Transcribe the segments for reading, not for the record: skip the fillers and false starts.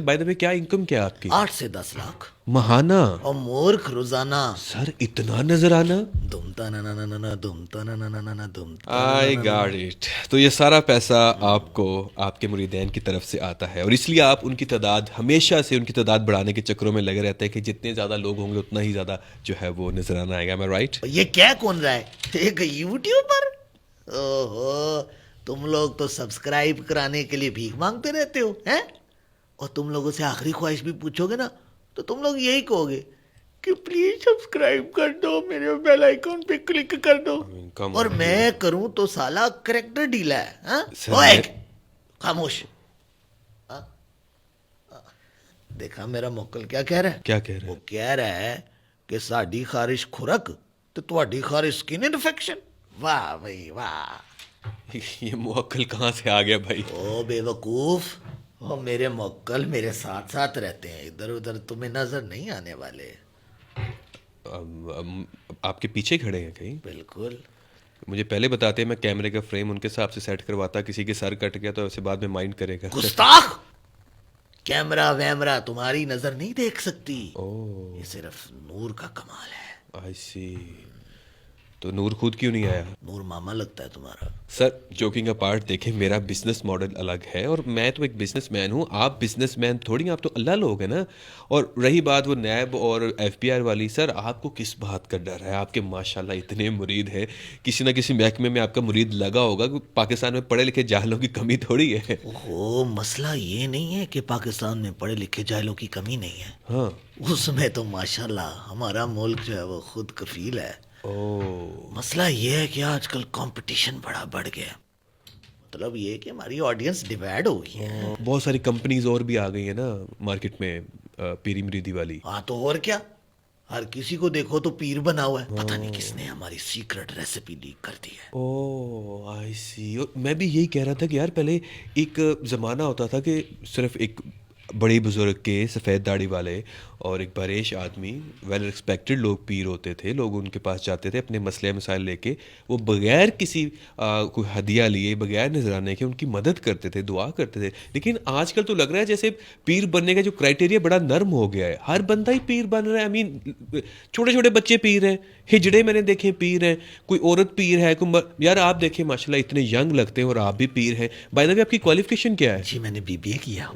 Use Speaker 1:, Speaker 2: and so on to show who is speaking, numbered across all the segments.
Speaker 1: By the وے کیا income کیا آپ کی؟
Speaker 2: 8 سے 10 لاکھ
Speaker 1: ماہانہ؟
Speaker 2: اور مورخ روزانہ
Speaker 1: سر اتنا نظر آنا؟
Speaker 2: دمتا نا نا نا نا دمتا نا نا نا نا دمتا
Speaker 1: آئی گاٹ اٹ. تو یہ سارا پیسہ آپ کو آپ کے مریدین کی طرف سے آتا ہے، اور اس لیے آپ ان کی تعداد ہمیشہ سے ان کی تعداد بڑھانے کے چکروں میں لگے رہتے ہیں کہ جتنے زیادہ لوگ ہوں گے اتنا ہی زیادہ جو ہے وہ نظرانہ آئے گا. میں رائٹ؟
Speaker 2: یہ کیا کون رہا ہے ایک یوٹیوبر؟ اوہو، تم لوگ تو سبسکرائب کرانے کے لیے بھیک مانگتے رہتے ہو ہیں؟ اور تم لوگوں سے آخری خواہش بھی پوچھو گے نا تو تم لوگ یہی کہو گے کہ پلیز سبسکرائب کر دو، میرے بیل آئیکن پہ کلک کر دو. اور میں کروں تو سالا کریکٹر ڈیلا ہے. ہاں اوئے خاموش. دیکھا میرا موکل کیا کہہ رہا ہے؟
Speaker 1: کیا کہہ رہے
Speaker 2: وہ کہہ رہا ہے کہ ساڈی خارش خورک تو تہاڈی خارش سکن انفیکشن. واہ بھائی واہ.
Speaker 1: یہ موکل کہاں سے آ گیا بھائی؟
Speaker 2: او بے وقوف، وہ میرے موکل میرے ساتھ ساتھ رہتے ہیں، ادھر ادھر تمہیں نظر نہیں آنے والے.
Speaker 1: آپ کے پیچھے کھڑے ہیں کہیں؟
Speaker 2: بالکل.
Speaker 1: مجھے پہلے بتاتے ہیں، میں کیمرے کا فریم ان کے حساب سے سیٹ کرواتا. کسی کے سر کٹ گیا تو اسے بعد میں مائنڈ کرے گا.
Speaker 2: گستاخ. کیمرہ ویمرہ تمہاری نظر نہیں دیکھ سکتی. یہ صرف نور کا کمال ہے.
Speaker 1: آئی سی. تو نور خود کیوں نہیں آیا؟
Speaker 2: نور ماما لگتا ہے تمہارا.
Speaker 1: سر جوکنگ اپارٹ، دیکھیں میرا بزنس ماڈل الگ ہے، اور میں تو ایک بزنس مین ہوں. آپ بزنس مین تھوڑی ہیں، آپ تو اللہ لوگ ہیں نا. اور رہی بات وہ نیب اور ایف بی آر والی، سر آپ کو کس بات کا ڈر ہے؟ آپ کے ماشاءاللہ اتنے مرید ہیں، کسی نہ کسی محکمے میں آپ کا مرید لگا ہوگا. پاکستان میں پڑھے لکھے جاہلوں کی کمی تھوڑی ہے.
Speaker 2: اوہ، مسئلہ یہ نہیں ہے کہ پاکستان میں پڑھے لکھے جاہلوں کی کمی نہیں ہے.
Speaker 1: ہاں،
Speaker 2: اس میں تو ماشاءاللہ ہمارا ملک جو ہے وہ خود کفیل ہے. مسئلہ یہ ہے کہ آج کل کمپٹیشن بڑا بڑھ گیا. مطلب یہ کہ ہماری آڈینس ڈیوائڈ ہو گئی ہے.
Speaker 1: بہت ساری کمپنیز اور بھی آ گئی ہیں نا مارکیٹ میں، پیری مریدی والی.
Speaker 2: ہاں تو اور کیا، ہر کسی کو دیکھو تو پیر بنا ہوا ہے. پتہ نہیں کس نے ہماری سیکرٹ ریسیپی لیک کر دی ہے.
Speaker 1: او آئی سی. میں بھی یہی کہہ رہا تھا کہ یار پہلے ایک زمانہ ہوتا تھا کہ صرف ایک بڑی بزرگ کے سفید داڑھی والے اور ایک بریش آدمی، ویل ریسپیکٹڈ لوگ پیر ہوتے تھے. لوگ ان کے پاس جاتے تھے اپنے مسئلے مسائل لے کے، وہ بغیر کسی کوئی ہدیہ لیے، بغیر نذرانے کے ان کی مدد کرتے تھے، دعا کرتے تھے. لیکن آج کل تو لگ رہا ہے جیسے پیر بننے کا جو کرائٹیریا بڑا نرم ہو گیا ہے. ہر بندہ ہی پیر بن رہا ہے. آئی مین چھوٹے چھوٹے بچے پیر ہیں، ہجڑے میں نے دیکھے پیر ہیں، کوئی عورت پیر ہے، یار آپ دیکھیں ماشاءاللہ اتنے ینگ لگتے ہیں اور آپ بھی پیر ہیں. بائی دا وے آپ کی کوالیفیکیشن کیا ہے؟
Speaker 2: جی میں نے بی بی اے کیا.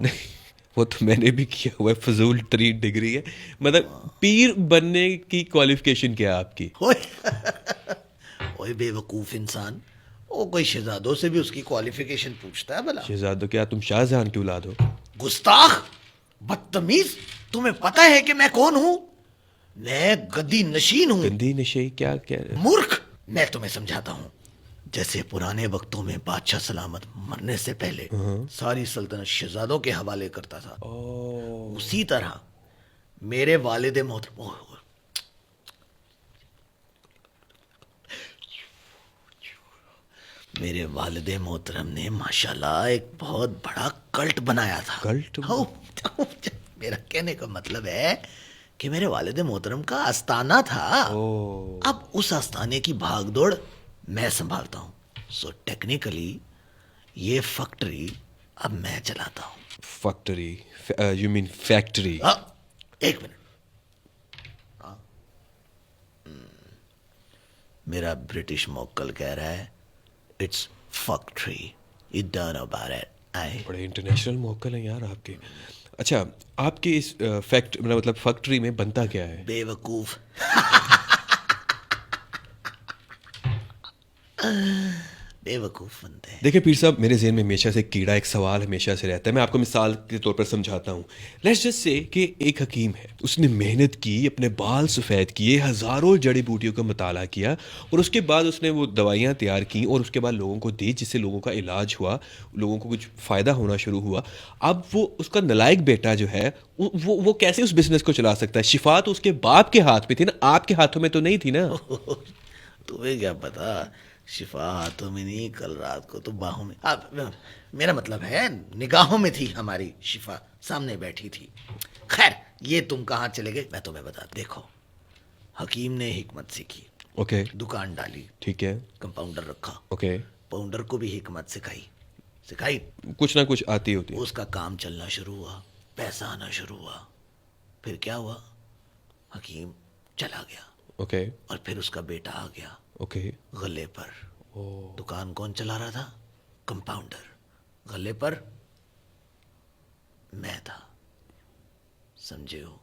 Speaker 1: وہ تو میں نے بھی کیا ہوا ہے، فضول ترین ڈگری ہے. مطلب پیر بننے کی کوالیفیکیشن کیا ہے آپ کی؟
Speaker 2: اوئے بے وقوف انسان، وہ کوئی شہزادوں سے بھی اس کی کوالیفیکیشن پوچھتا ہے بھلا؟
Speaker 1: شہزادو کیا تم شاہ جہاں کی اولاد ہو؟
Speaker 2: گستاخ، بدتمیز. تمہیں پتہ ہے کہ میں کون ہوں؟ میں گدی نشین ہوں.
Speaker 1: گندی نشے کیا کہہ رہے؟
Speaker 2: مورخ، میں تمہیں سمجھاتا ہوں. جیسے پرانے وقتوں میں بادشاہ سلامت مرنے سے پہلے ساری سلطنت شہزادوں کے حوالے کرتا تھا، اسی طرح میرے والد محترم میرے والد محترم نے ماشاءاللہ ایک بہت بڑا کلٹ بنایا تھا.
Speaker 1: کلٹ؟
Speaker 2: میرا کہنے کا مطلب ہے کہ میرے والد محترم کا آستانہ تھا. اب اس آستانے کی بھاگ دوڑ میں سنبھالتا ہوں. سو ٹیکنیکلی یہ فیکٹری اب میں چلاتا ہوں.
Speaker 1: فیکٹری؟ You mean factory?
Speaker 2: ایک منٹ. میرا برٹش موکل کہہ رہا ہے it's factory. You don't know about it.
Speaker 1: بڑے انٹرنیشنل موکل ہیں یار آپ کے. اچھا، آپ کی اس مطلب فیکٹری میں بنتا کیا ہے؟
Speaker 2: بے وقوف. بے وقوف بنتے ہیں.
Speaker 1: دیکھیں پیر صاحب، میرے ذہن میں ہمیشہ سے کیڑا ایک سوال ہمیشہ سے رہتا ہے. میں آپ کو مثال کے طور پر سمجھاتا ہوں. لیٹس جسٹ سے کہ ایک حکیم ہے، اس نے محنت کی، اپنے بال سفید کیے، ہزاروں جڑی بوٹیوں کا مطالعہ کیا، اور اس کے بعد اس نے وہ دوائیاں تیار کیں اور اس کے بعد لوگوں کو دی، جس سے لوگوں کا علاج ہوا، لوگوں کو کچھ فائدہ ہونا شروع ہوا. اب وہ اس کا نالائق بیٹا جو ہے وہ کیسے اس بزنس کو چلا سکتا ہے؟ شفا تو اس کے باپ کے ہاتھ میں تھی نا، آپ کے ہاتھوں میں تو نہیں تھی نا.
Speaker 2: تمہیں کیا پتا، شفا ہاتھوں میں نہیں، کل رات کو تو باہوں میں. میرا مطلب ہے نگاہوں میں تھی ہماری شفا، سامنے بیٹھی تھی. خیر یہ تم کہاں چلے گئے میں تمہیں بتا. دیکھو، حکیم نے حکمت سیکھی،
Speaker 1: اوکے،
Speaker 2: دکان ڈالی،
Speaker 1: ٹھیک ہے،
Speaker 2: کمپاؤنڈر رکھا،
Speaker 1: اوکے،
Speaker 2: پاؤنڈر کو بھی حکمت سکھائی.
Speaker 1: کچھ نہ کچھ آتی ہوتی ہے.
Speaker 2: اس کا کام چلنا شروع ہوا. پیسہ آنا شروع ہوا. پھر کیا ہوا؟ حکیم چلا گیا
Speaker 1: اوکے
Speaker 2: اور پھر اس کا بیٹا آ گیا
Speaker 1: اوکے.
Speaker 2: غلے پر.
Speaker 1: او
Speaker 2: دکان کون چلا رہا تھا؟ کمپاؤنڈر. غلے پر میں تھا. سمجھے ہو؟